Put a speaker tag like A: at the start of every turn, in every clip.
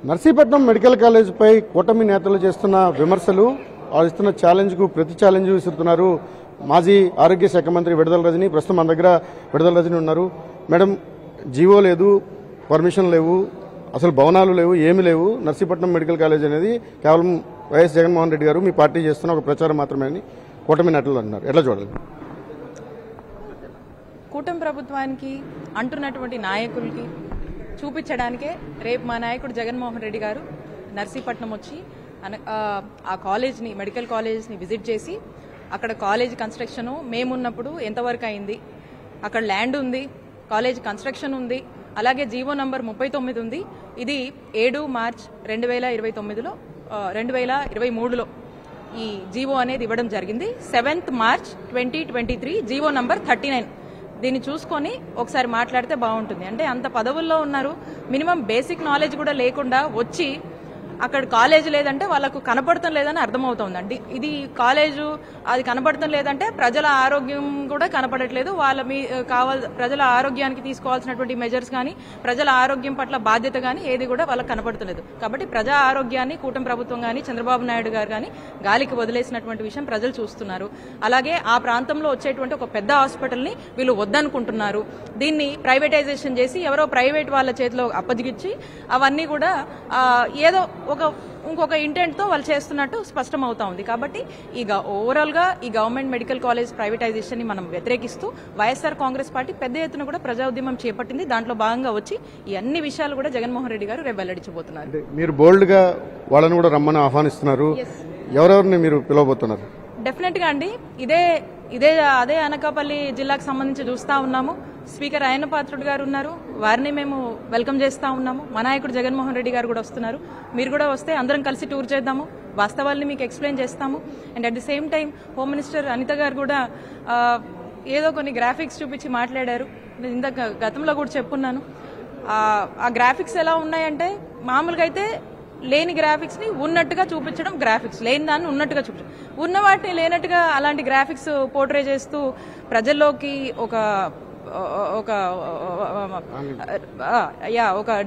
A: Narsipatnam medical కాలేజీపై కూటమి నేతలు చేస్తున్న విమర్శలు, వాళ్ళు ఇస్తున్న ఛాలెంజ్కు ప్రతి ఛాలెంజ్ విసురుతున్నారు మాజీ ఆరోగ్య శాఖ మంత్రి విడదల రజని. ప్రస్తుతం మన దగ్గర విడదల రజని ఉన్నారు. మేడం, జీవో లేదు, పర్మిషన్ లేవు, అసలు భవనాలు లేవు, ఏమీ లేవు. నర్సీపట్నం మెడికల్ కాలేజ్ అనేది కేవలం వైఎస్ జగన్మోహన్ రెడ్డి గారు మీ పార్టీ చేస్తున్న ఒక ప్రచారం మాత్రమే అని కూటమి నేతలు అంటున్నారు. ఎట్లా చూడాలి?
B: కూటమి ప్రభుత్వానికి అంటున్నటువంటి నాయకులకి చూపించడానికే రేపు మా నాయకుడు జగన్మోహన్ రెడ్డి గారు నర్సీపట్నం వచ్చి ఆ కాలేజ్ని, మెడికల్ కాలేజ్ని విజిట్ చేసి అక్కడ కాలేజ్ కన్స్ట్రక్షన్ మేమున్నప్పుడు ఎంతవరకు అయింది, అక్కడ ల్యాండ్ ఉంది, కాలేజ్ కన్స్ట్రక్షన్ ఉంది, అలాగే జీవో నంబర్ 39 ఉంది. ఇది 7 మార్చ్ 2023లో ఈ జీవో అనేది ఇవ్వడం జరిగింది. 7th March 2023 GO number 39. దీన్ని చూసుకొని ఒకసారి మాట్లాడితే బాగుంటుంది. అంటే అంత పదవుల్లో ఉన్నారు, మినిమం బేసిక్ నాలెడ్జ్ కూడా లేకుండా వచ్చి అక్కడ కాలేజ్ లేదంటే వాళ్ళకు కనపడటం లేదని అర్థమవుతోందండి. ఇది కాలేజు అది కనపడటం లేదంటే ప్రజల ఆరోగ్యం కూడా కనపడట్లేదు. వాళ్ళ ప్రజల ఆరోగ్యానికి తీసుకోవాల్సినటువంటి మెజర్స్ కానీ, ప్రజల ఆరోగ్యం పట్ల బాధ్యత కానీ ఏది కూడా వాళ్ళకి కనపడతలేదు. కాబట్టి ప్రజా ఆరోగ్యాన్ని కూటమి ప్రభుత్వం కానీ, చంద్రబాబు నాయుడు గారు కానీ గాలికి వదిలేసినటువంటి విషయం ప్రజలు చూస్తున్నారు. అలాగే ఆ ప్రాంతంలో వచ్చేటువంటి ఒక పెద్ద హాస్పిటల్ని వీళ్ళు వద్దనుకుంటున్నారు. దీన్ని ప్రైవేటైజేషన్ చేసి ఎవరో ప్రైవేట్ వాళ్ళ చేతిలో అప్పగిచ్చి అవన్నీ కూడా ఏదో ఇంకొక ఇంటెంట్తో వాళ్ళు చేస్తున్నట్టు స్పష్టం అవుతా ఉంది. కాబట్టి ఓవరాల్గా ఈ గవర్నమెంట్ మెడికల్ కాలేజ్ ప్రైవేటైజేషన్ ని మనం వ్యతిరేకిస్తూ వైఎస్ఆర్ కాంగ్రెస్ పార్టీ పెద్ద ఎత్తున కూడా ప్రజా ఉద్యమం చేపట్టింది. దాంట్లో భాగంగా వచ్చి ఈ అన్ని విషయాలు కూడా జగన్మోహన్ రెడ్డి గారు రేపు వెల్లడించబోతున్నారు.
A: మీరు బోల్డ్ గా వాళ్ళని కూడా రమ్మని ఆహ్వానిస్తున్నారు. ఎవరెవరిని మీరు పిలవబోతున్నారు?
B: డెఫినెట్ గా అండి, అదే అనకాపల్లి జిల్లాకు సంబంధించి చూస్తా ఉన్నాము. స్పీకర్ అయ్యన్న పాత్రుడు గారు ఉన్నారు, వారిని మేము వెల్కమ్ చేస్తా ఉన్నాము. మా నాయకుడు జగన్మోహన్ రెడ్డి గారు కూడా వస్తున్నారు. మీరు కూడా వస్తే అందరం కలిసి టూర్ చేద్దాము, వాస్తవాల్ని మీకు ఎక్స్ప్లెయిన్ చేస్తాము. And at the same time home minister Anitha garu కూడా ఏదో కొన్ని గ్రాఫిక్స్ చూపించి మాట్లాడారు. ఇందాక గతంలో కూడా చెప్పున్నాను. ఆ గ్రాఫిక్స్ ఎలా ఉన్నాయంటే మామూలుగా అయితే లేని గ్రాఫిక్స్ ని ఉన్నట్టుగా చూపించడం, గ్రాఫిక్స్ లేని దాన్ని ఉన్నట్టుగా చూపించడం, ఉన్న వాటిని లేనట్టుగా అలాంటి గ్రాఫిక్స్ పోర్ట్రే చేస్తూ ప్రజల్లోకి ఒక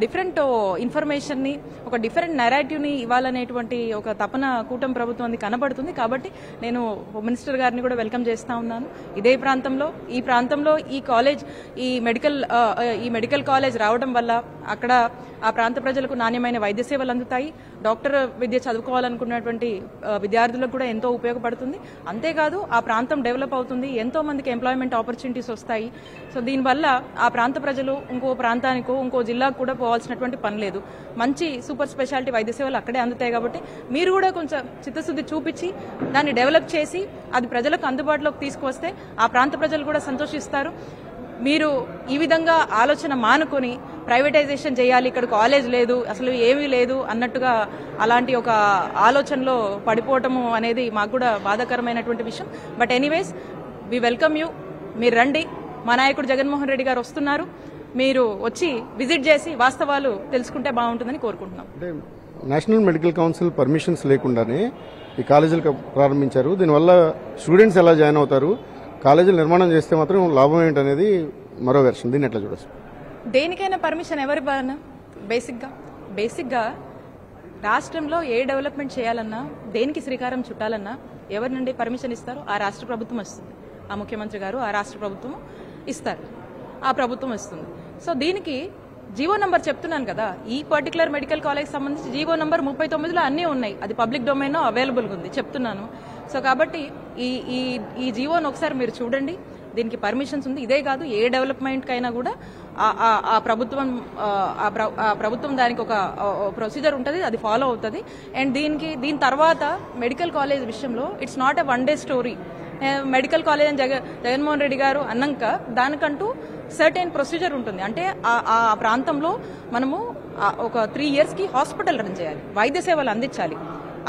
B: డిఫరెంట్ ఇన్ఫర్మేషన్ ని, ఒక డిఫరెంట్ నెరేటివ్ ని ఇవ్వాలనేటువంటి ఒక తపన కూటమి ప్రభుత్వం కనబడుతుంది. కాబట్టి నేను హోమ్ మినిస్టర్ గారిని కూడా వెల్కమ్ చేస్తా ఉన్నాను. ఈ ప్రాంతంలో ఈ మెడికల్ కాలేజ్ రావడం వల్ల అక్కడ ఆ ప్రాంత ప్రజలకు నాణ్యమైన వైద్య సేవలు అందుతాయి. డాక్టర్ విద్య చదువుకోవాలనుకున్నటువంటి విద్యార్థులకు కూడా ఎంతో ఉపయోగపడుతుంది. అంతేకాదు ఆ ప్రాంతం డెవలప్ అవుతుంది, ఎంతో మందికి ఎంప్లాయ్మెంట్ ఆపర్చునిటీస్ వస్తాయి. సో దీనివల్ల ఆ ప్రాంత ప్రజలు ఇంకో ప్రాంతానికో ఇంకో జిల్లాకు కూడా పోవాల్సినటువంటి పని లేదు. మంచి సూపర్ స్పెషాలిటీ వైద్య సేవలు అక్కడే అందుతాయి. కాబట్టి మీరు కూడా కొంచెం చిత్తశుద్ధి చూపించి దాన్ని డెవలప్ చేసి అది ప్రజలకు అందుబాటులోకి తీసుకువస్తే ఆ ప్రాంత ప్రజలు కూడా సంతోషిస్తారు. మీరు ఈ విధంగా ఆలోచన మానుకొని ప్రైవేటైజేషన్ చేయాలి, ఇక్కడ కాలేజ్ లేదు, అసలు ఏమీ లేదు అన్నట్టుగా అలాంటి ఒక ఆలోచనలో పడిపోవటము అనేది మాకు కూడా బాధాకరమైనటువంటి విషయం. But anyways, we welcome you. మీరు రండి, మా నాయకుడు జగన్మోహన్ రెడ్డి గారు వస్తున్నారు. మీరు వచ్చి విజిట్ చేసి వాస్తవాలు తెలుసుకుంటే బాగుంటుందని కోరుకుంటున్నాం.
A: నేషనల్ మెడికల్ కౌన్సిల్ పర్మిషన్స్ లేకుండానే ఈ కాలేజీలు ప్రారంభించారు. దీనివల్ల స్టూడెంట్స్ ఎలా జాయిన్ అవుతారు, కాలేజీలు నిర్మాణం చేస్తే మాత్రం లాభం ఏంటనేది మరో వెర్షన్. దీన్ని ఎట్లా చూడొచ్చు?
B: దేనికైనా పర్మిషన్ ఎవరి బాగా? బేసిక్గా రాష్ట్రంలో ఏ డెవలప్మెంట్ చేయాలన్నా, దేనికి శ్రీకారం చుట్టాలన్నా ఎవరి నుండి పర్మిషన్ ఇస్తారో ఆ రాష్ట్ర ప్రభుత్వం వస్తుంది. ఆ ముఖ్యమంత్రి గారు ఆ రాష్ట్ర ప్రభుత్వం ఇస్తారు, ఆ ప్రభుత్వం వస్తుంది. సో దీనికి జీవో నంబర్ చెప్తున్నాను కదా, ఈ పర్టికులర్ మెడికల్ కాలేజ్ సంబంధించి జీవో నంబర్ 39లో అన్నీ ఉన్నాయి. అది పబ్లిక్ డొమైన్ అవైలబుల్గా ఉంది, చెప్తున్నాను. సో కాబట్టి ఈ జీవోను ఒకసారి మీరు చూడండి, దీనికి పర్మిషన్స్ ఉంది. ఇదే కాదు, ఏ డెవలప్మెంట్ కైనా కూడా ఆ ప్రభుత్వం దానికి ఒక ప్రొసీజర్ ఉంటుంది, అది ఫాలో అవుతుంది. అండ్ దీని తర్వాత మెడికల్ కాలేజ్ విషయంలో it's not a one day story. Medical college అని జగన్మోహన్ రెడ్డి గారు అన్నాక దానికంటూ సర్టెన్ ప్రొసీజర్ ఉంటుంది. అంటే ఆ ప్రాంతంలో మనము ఒక 3 yearsకి హాస్పిటల్ రన్ చేయాలి, వైద్య సేవలు అందించాలి.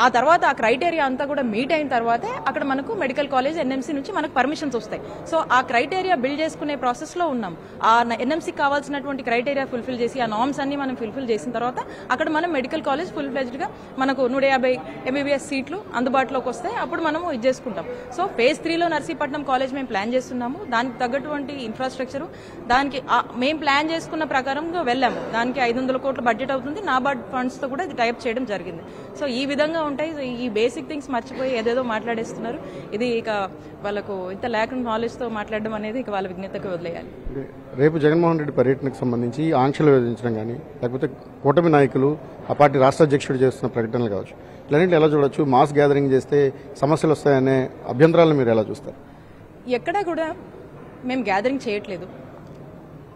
B: ఆ తర్వాత ఆ క్రైటీరియా అంతా కూడా మీట్ అయిన తర్వాతే అక్కడ మనకు మెడికల్ కాలేజ్ ఎన్ఎంసీ నుంచి మనకు పర్మిషన్స్ వస్తాయి. సో ఆ క్రైటీరియా బిల్డ్ చేసుకునే ప్రాసెస్లో ఉన్నాం. ఆ ఎన్ఎంసీకి కావాల్సినటువంటి క్రైటీరియా ఫుల్ఫిల్ చేసి ఆ నార్మ్స్ అన్ని మనం ఫుల్ఫిల్ చేసిన తర్వాత అక్కడ మనం మెడికల్ కాలేజ్ ఫుల్ ఫ్లెజ్డ్గా మనకు 150 ఎంబీబీఎస్ సీట్లు అందుబాటులోకి వస్తాయి. అప్పుడు మనము ఇది చేసుకుంటాం. సో ఫేజ్ 3లో నర్సీపట్నం కాలేజ్ మేము ప్లాన్ చేస్తున్నాము. దానికి తగ్గటువంటి ఇన్ఫ్రాస్ట్రక్చరు దానికి మేము ప్లాన్ చేసుకున్న ప్రకారంగా వెళ్ళాము. దానికి 500 కోట్ల బడ్జెట్ అవుతుంది. నాబార్డ్ ఫండ్స్తో కూడా ఇది టైప్ చేయడం జరిగింది. సో ఈ విధంగా ఉంటాయి. ఈ బేసిక్ థింగ్స్ మర్చిపోయి ఏదేదో మాట్లాడేస్తున్నారు. ఇది ఇక వాళ్ళకు ఇంత ల్యాక్ నాలెడ్జ్తో మాట్లాడడం అనేది ఇక వాళ్ళ విజ్ఞతకు వదిలేయాలి.
A: రేపు జగన్మోహన్ రెడ్డి పర్యటనకు సంబంధించి ఆంక్షలు విధించడం కానీ లేకపోతే కూటమి నాయకులు ఆ పార్టీ రాష్ట్ర అధ్యక్షుడు చేస్తున్న ప్రకటనలు కావచ్చు, ఇలాంటివి ఎలా చూడొచ్చు? మాస్ గ్యాదరింగ్ చేస్తే సమస్యలు వస్తాయనే అభ్యంతరాలను మీరు ఎలా చూస్తారు?
B: ఎక్కడా కూడా మేము గ్యాదరింగ్ చేయట్లేదు.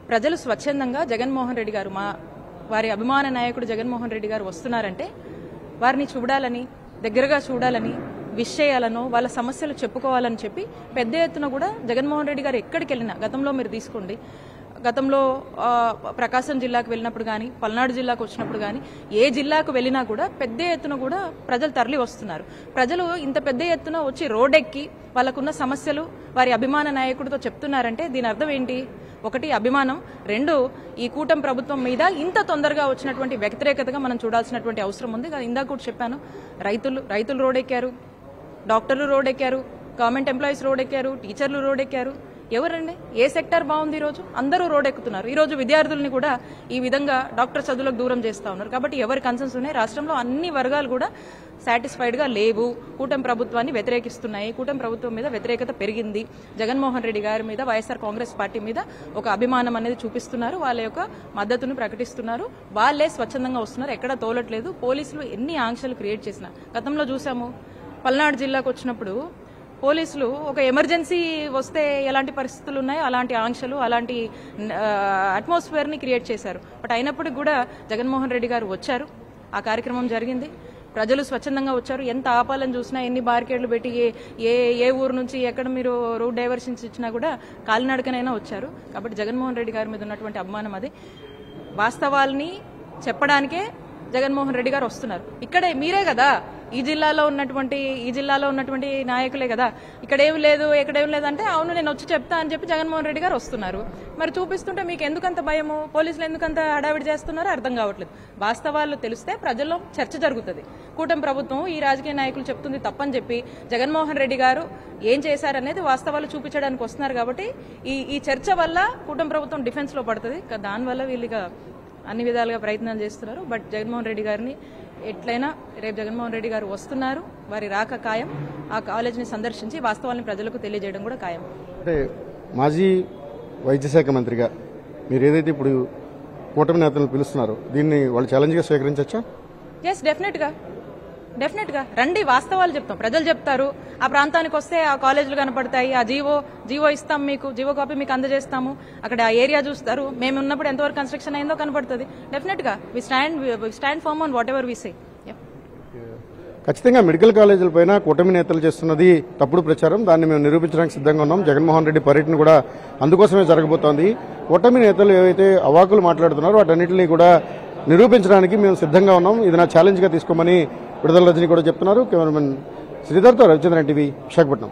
B: ప్రజలు స్వచ్ఛందంగా జగన్మోహన్ రెడ్డి గారు వారి అభిమాన నాయకుడు జగన్మోహన్ రెడ్డి గారు వస్తున్నారంటే వారిని చూడాలని, దగ్గరగా చూడాలని, విష్ చేయాలనో, వాళ్ళ సమస్యలు చెప్పుకోవాలని చెప్పి పెద్ద ఎత్తున కూడా జగన్మోహన్ రెడ్డి గారు ఎక్కడికి వెళ్ళినా, గతంలో మీరు తీసుకోండి, గతంలో ప్రకాశం జిల్లాకు వెళ్ళినప్పుడు కానీ, పల్నాడు జిల్లాకు వచ్చినప్పుడు కానీ, ఏ జిల్లాకు వెళ్ళినా కూడా పెద్ద ఎత్తున కూడా ప్రజలు తరలి వస్తున్నారు. ప్రజలు ఇంత పెద్ద ఎత్తున వచ్చి రోడ్డెక్కి వాళ్ళకున్న సమస్యలు వారి అభిమాన నాయకుడితో చెప్తున్నారంటే దీని అర్థం ఏంటి? ఒకటి అభిమానం, రెండు ఈ కూటమి ప్రభుత్వం మీద ఇంత తొందరగా వచ్చినటువంటి వ్యతిరేకతగా మనం చూడాల్సినటువంటి అవసరం ఉంది. ఇందాక కూడా చెప్పాను, రైతులు రోడ్డెక్కారు, డాక్టర్లు రోడ్డెక్కారు, గవర్నమెంట్ ఎంప్లాయీస్ రోడ్డెక్కారు, టీచర్లు రోడ్డెక్కారు. ఎవరండి? ఏ సెక్టర్ బాగుంది? ఈరోజు అందరూ రోడ్డెక్కుతున్నారు. ఈరోజు విద్యార్థుల్ని కూడా ఈ విధంగా డాక్టర్ చదువులకు దూరం చేస్తూ ఉన్నారు. కాబట్టి ఎవరి కన్సర్న్స్ ఉన్నాయి? రాష్ట్రంలో అన్ని వర్గాలు కూడా సాటిస్ఫైడ్గా లేవు, కూటమి ప్రభుత్వాన్ని వ్యతిరేకిస్తున్నాయి, కూటమి ప్రభుత్వం మీద వ్యతిరేకత పెరిగింది, జగన్మోహన్ రెడ్డి గారి మీద, వైఎస్ఆర్ కాంగ్రెస్ పార్టీ మీద ఒక అభిమానం అనేది చూపిస్తున్నారు, వాళ్ళ యొక్క మద్దతును ప్రకటిస్తున్నారు. వాళ్ళే స్వచ్ఛందంగా వస్తున్నారు, ఎక్కడ తోలట్లేదు. పోలీసులు ఎన్ని ఆంక్షలు క్రియేట్ చేసినా, గతంలో చూసాము పల్నాడు జిల్లాకు వచ్చినప్పుడు పోలీసులు ఒక ఎమర్జెన్సీ వస్తే ఎలాంటి పరిస్థితులు ఉన్నాయో అలాంటి ఆంక్షలు, అలాంటి అట్మాస్ఫియర్ని క్రియేట్ చేశారు. బట్ అయినప్పటికీ కూడా జగన్మోహన్ రెడ్డి గారు వచ్చారు, ఆ కార్యక్రమం జరిగింది, ప్రజలు స్వచ్ఛందంగా వచ్చారు. ఎంత ఆపాలని చూసినా, ఎన్ని బారికేడ్లు పెట్టి ఏ ఊరు నుంచి ఎక్కడ మీరు రూట్ డైవర్షన్స్ ఇచ్చినా కూడా కాలినడకనైనా వచ్చారు. కాబట్టి జగన్మోహన్ రెడ్డి గారి మీద ఉన్నటువంటి అభిమానం అది. వాస్తవాల్ని చెప్పడానికే జగన్మోహన్ రెడ్డి గారు వస్తున్నారు. ఇక్కడే మీరే కదా, ఈ జిల్లాలో ఉన్నటువంటి నాయకులే కదా, ఇక్కడేం లేదు ఎక్కడేం లేదంటే అవును నేను వచ్చి చెప్తా అని చెప్పి జగన్మోహన్ రెడ్డి గారు వస్తున్నారు. మరి చూపిస్తుంటే మీకు ఎందుకంత భయము? పోలీసులు ఎందుకంత హడావిడి చేస్తున్నారో అర్థం కావట్లేదు. వాస్తవాలు తెలిస్తే ప్రజల్లో చర్చ జరుగుతుంది. కూటమి ప్రభుత్వం ఈ రాజకీయ నాయకులు చెప్తుంది తప్పని చెప్పి జగన్మోహన్ రెడ్డి గారు ఏం చేశారనేది వాస్తవాలు చూపించడానికి వస్తున్నారు. కాబట్టి ఈ చర్చ వల్ల కూటమి ప్రభుత్వం డిఫెన్స్ లో పడుతుంది. దానివల్ల వీళ్ళుగా అన్ని విధాలుగా ప్రయత్నాలు చేస్తున్నారు. బట్ జగన్మోహన్ రెడ్డి గారిని ఎట్లయినా రేపు జగన్మోహన్ రెడ్డి గారు వస్తున్నారు, వారి రాక ఖాయం. ఆ కాలేజీని సందర్శించి వాస్తవాలను ప్రజలకు తెలియజేయడం కూడా ఖాయం. అంటే
A: మాజీ వైద్య శాఖ మంత్రిగా మీరు ఏదైతే ఇప్పుడు కూటమి నేతలను పిలుస్తున్నారో దీన్ని వాళ్ళు ఛాలెంజ్గా స్వీకరించవచ్చా?
B: ఎస్, డెఫినెట్గా రండి, వాస్తవాలు చెప్తాం, ప్రజలు చెప్తారు. ఆ ప్రాంతానికి వస్తే ఆ కాలేజీలు కనపడతాయి, ఆ జీవో ఇస్తాం, మీకు జీవో కాపీ మీకు అందజేస్తాము, అక్కడ ఆ ఏరియా చూస్తారు, మేము ఉన్నప్పుడు ఎంతవరకు కన్స్ట్రక్షన్ అయిందో కనపడుతుంది. డెఫినెట్గా we stand firm on whatever we say.
A: ఖచ్చితంగా మెడికల్ కాలేజీల పైన కూటమి నేతలు చేస్తున్నది తప్పుడు ప్రచారం, దాన్ని మేము నిరూపించడానికి సిద్ధంగా ఉన్నాం. జగన్మోహన్ రెడ్డి పర్యటన కూడా అందుకోసమే జరగబోతోంది. కూటమి నేతలు ఏవైతే అవాకులు మాట్లాడుతున్నారో వాటన్నిటిని కూడా నిరూపించడానికి మేము సిద్ధంగా ఉన్నాం. ఇది నా ఛాలెంజ్గా తీసుకోమని విడుదల రజని కూడా చెప్తున్నారు. కెమెరామెన్ శ్రీధర్తో రవిచంద్రన్ టీవీ, విశాఖపట్నం.